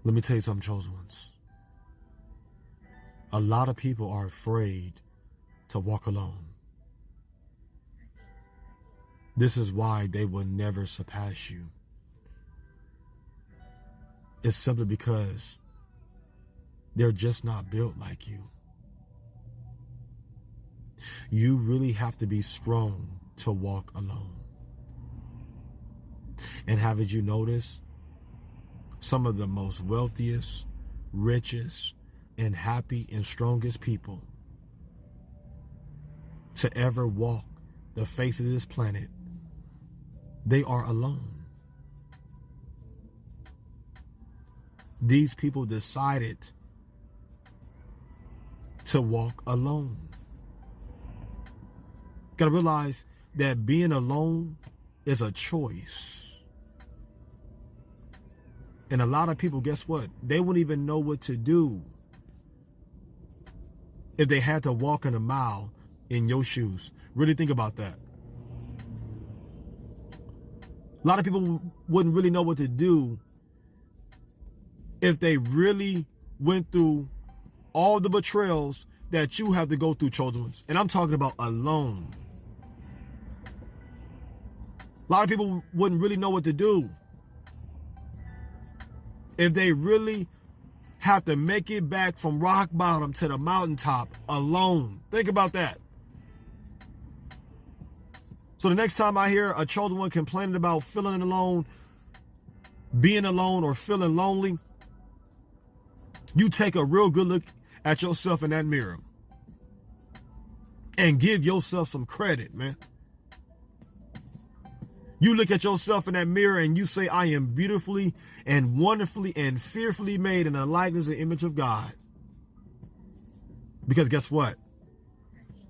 Let me tell you something, chosen ones. A lot of people are afraid to walk alone. This is why they will never surpass you. It's simply because they're just not built like you. You really have to be strong to walk alone. And haven't you noticed some of the most wealthiest, richest, and happy and strongest people to ever walk the face of this planet, they are alone. These people decided to walk alone. Gotta realize that being alone is a choice. And a lot of people, guess what? They wouldn't even know what to do if they had to walk in a mile in your shoes. Really think about that. A lot of people wouldn't really know what to do if they really went through all the betrayals that you have to go through, chosen ones. And I'm talking about alone. A lot of people wouldn't really know what to do if they really have to make it back from rock bottom to the mountaintop alone. Think about that. So the next time I hear a chosen one complaining about feeling alone, being alone, or feeling lonely, you take a real good look at yourself in that mirror and give yourself some credit, man. You look at yourself in that mirror and you say, I am beautifully and wonderfully and fearfully made in the likeness and image of God. Because guess what?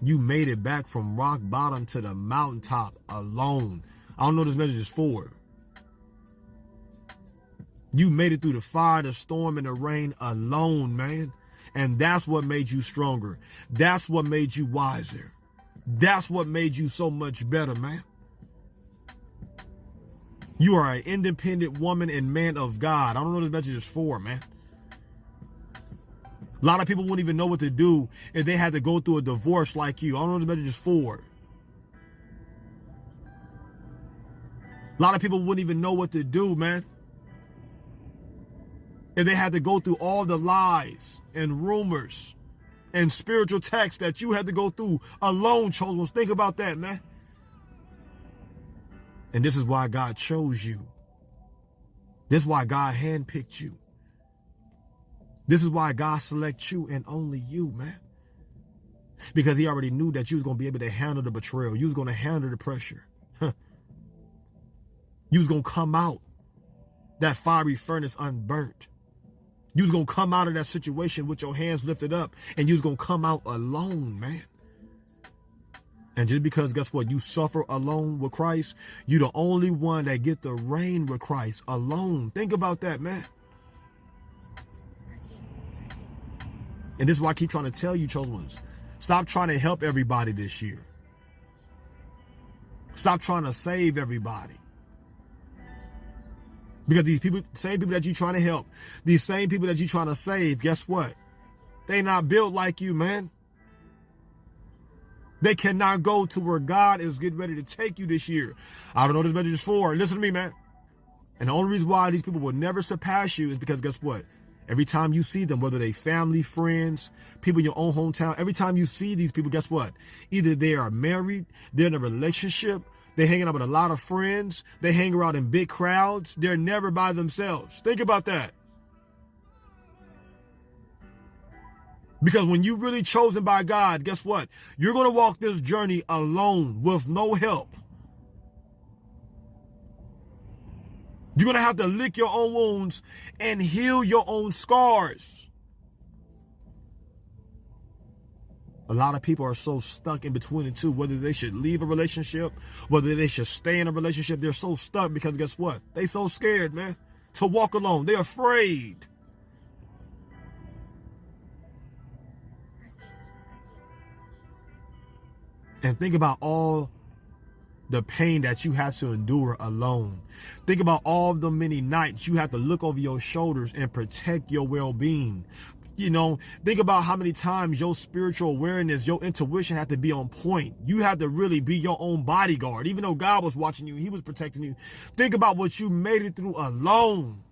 You made it back from rock bottom to the mountaintop alone. I don't know what this message is for. You made it through the fire, the storm, and the rain alone, man. And that's what made you stronger. That's what made you wiser. That's what made you so much better, man. You are an independent woman and man of God. I don't know what this message is for, man. A lot of people wouldn't even know what to do if they had to go through a divorce like you. I don't know what this message is for. A lot of people wouldn't even know what to do, man, if they had to go through all the lies and rumors and spiritual texts that you had to go through alone, chosen ones. Think about that, man. And this is why God chose you. This is why God handpicked you. This is why God selects you and only you, man. Because he already knew that you was going to be able to handle the betrayal. You was going to handle the pressure. You was going to come out that fiery furnace unburnt. You was going to come out of that situation with your hands lifted up, and you was going to come out alone, man. And just because, guess what, you suffer alone with Christ, you're the only one that get to reign with Christ alone. Think about that, man. And this is why I keep trying to tell you, chosen ones, stop trying to help everybody this year. Stop trying to save everybody. Because these people, same people that you're trying to help, these same people that you're trying to save, guess what? They not built like you, man. They cannot go to where God is getting ready to take you this year. I don't know what this message is for. Listen to me, man. And the only reason why these people will never surpass you is because guess what? Every time you see them, whether they family, friends, people in your own hometown, every time you see these people, guess what? Either they are married, they're in a relationship, they're hanging out with a lot of friends, they hang around in big crowds, they're never by themselves. Think about that. Because when you're really chosen by God, guess what? You're going to walk this journey alone with no help. You're going to have to lick your own wounds and heal your own scars. A lot of people are so stuck in between the two, whether they should leave a relationship, whether they should stay in a relationship. They're so stuck because guess what? They so scared, man, to walk alone. They're afraid. And think about all the pain that you have to endure alone. Think about all the many nights you have to look over your shoulders and protect your well-being. You know, think about how many times your spiritual awareness, your intuition had to be on point. You had to really be your own bodyguard. Even though God was watching you, he was protecting you. Think about what you made it through alone.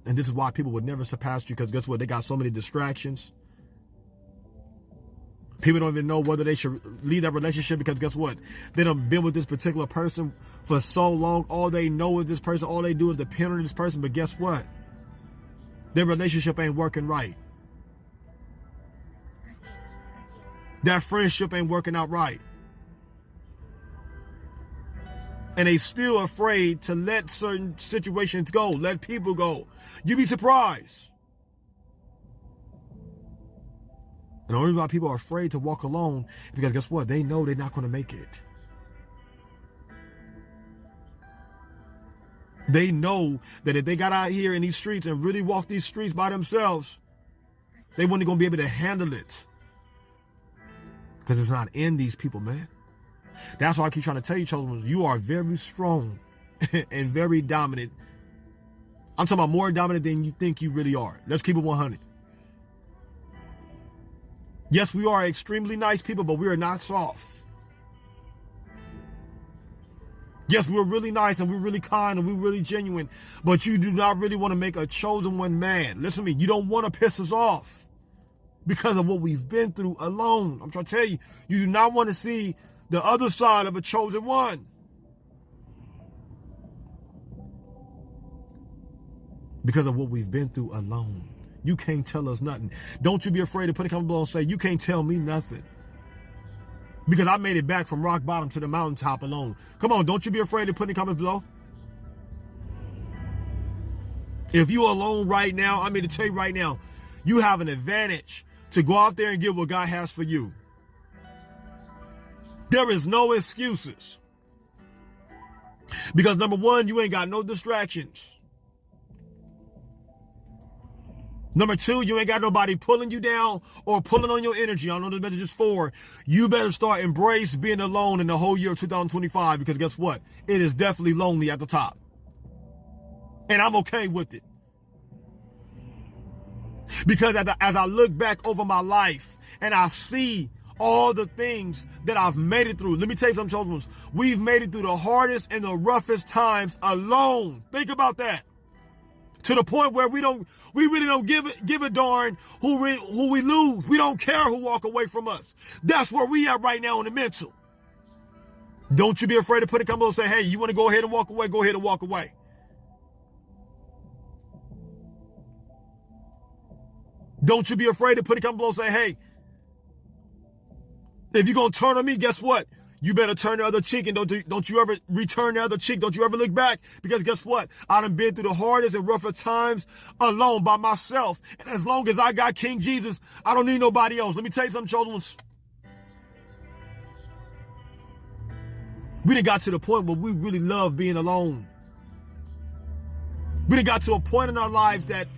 And this is why people would never surpass you, because guess what? They got so many distractions. People don't even know whether they should leave that relationship because guess what? They done been with this particular person for so long. All they know is this person. All they do is depend on this person. But guess what? Their relationship ain't working right. That friendship ain't working out right. And they still afraid to let certain situations go, let people go. You'd be surprised. And the only reason why people are afraid to walk alone is because guess what? They know they're not going to make it. They know that if they got out here in these streets and really walk these streets by themselves, they weren't going to be able to handle it. Because it's not in these people, man. That's why I keep trying to tell you, children, you are very strong and very dominant. I'm talking about more dominant than you think you really are. Let's keep it 100. Yes, we are extremely nice people, but we are not soft. Yes, we're really nice and we're really kind and we're really genuine, but you do not really want to make a chosen one mad. Listen to me, you don't want to piss us off because of what we've been through alone. I'm trying to tell you, you do not want to see the other side of a chosen one. Because of what we've been through alone. You can't tell us nothing. Don't you be afraid to put a comment below and say, you can't tell me nothing. Because I made it back from rock bottom to the mountaintop alone. Come on, don't you be afraid to put in the comments below. If you're alone right now, I'm here to tell you right now, you have an advantage to go out there and get what God has for you. There is no excuses. Because number one, you ain't got no distractions. Number two, you ain't got nobody pulling you down or pulling on your energy. I know this message is for. You better start embrace being alone in the whole year of 2025 because guess what? It is definitely lonely at the top. And I'm okay with it. Because as I look back over my life and I see all the things that I've made it through. Let me tell you something, children. We've made it through the hardest and the roughest times alone. Think about that. To the point where we really don't give a darn who we lose. We don't care who walk away from us. That's where we are right now in the mental. Don't you be afraid to put a comment and say, hey, you want to go ahead and walk away? Go ahead and walk away. Don't you be afraid to put a comment below and say, hey, if you're going to turn on me, guess what? You better turn the other cheek and don't you ever return the other cheek. Don't you ever look back. Because guess what? I done been through the hardest and roughest times alone by myself. And as long as I got King Jesus, I don't need nobody else. Let me tell you something, children. We done got to the point where we really love being alone. We done got to a point in our lives that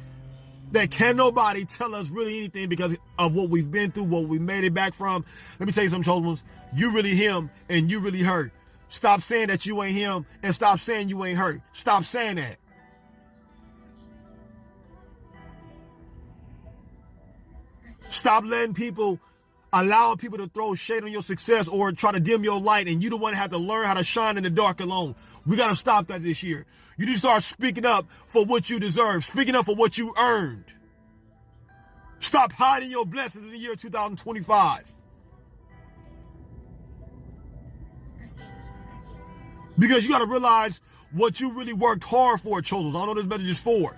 can't nobody tell us really anything because of what we've been through, what we made it back from. Let me tell you something, children. You really him and you really hurt. Stop saying that you ain't him and stop saying you ain't hurt. Stop saying that. Stop letting people, allowing people to throw shade on your success or try to dim your light and you the one that have to learn how to shine in the dark alone. We got to stop that this year. You need to start speaking up for what you deserve, speaking up for what you earned. Stop hiding your blessings in the year 2025. Because you got to realize what you really worked hard for, children. I don't know this message is for.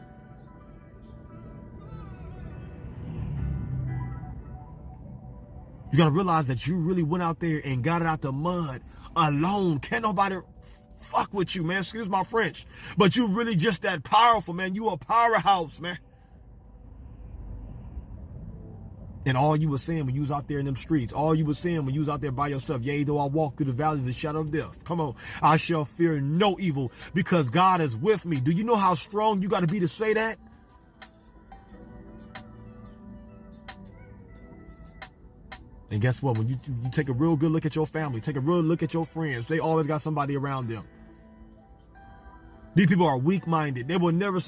You got to realize that you really went out there and got it out the mud alone. Can't nobody fuck with you, man. Excuse my French. But you really just that powerful, man. You a powerhouse, man. And all you were saying when you was out there in them streets, all you were saying when you was out there by yourself, yea, though I walk through the valleys of the shadow of death. Come on. I shall fear no evil because God is with me. Do you know how strong you got to be to say that? And guess what? When you take a real good look at your family, take a real look at your friends, they always got somebody around them. These people are weak-minded. They will never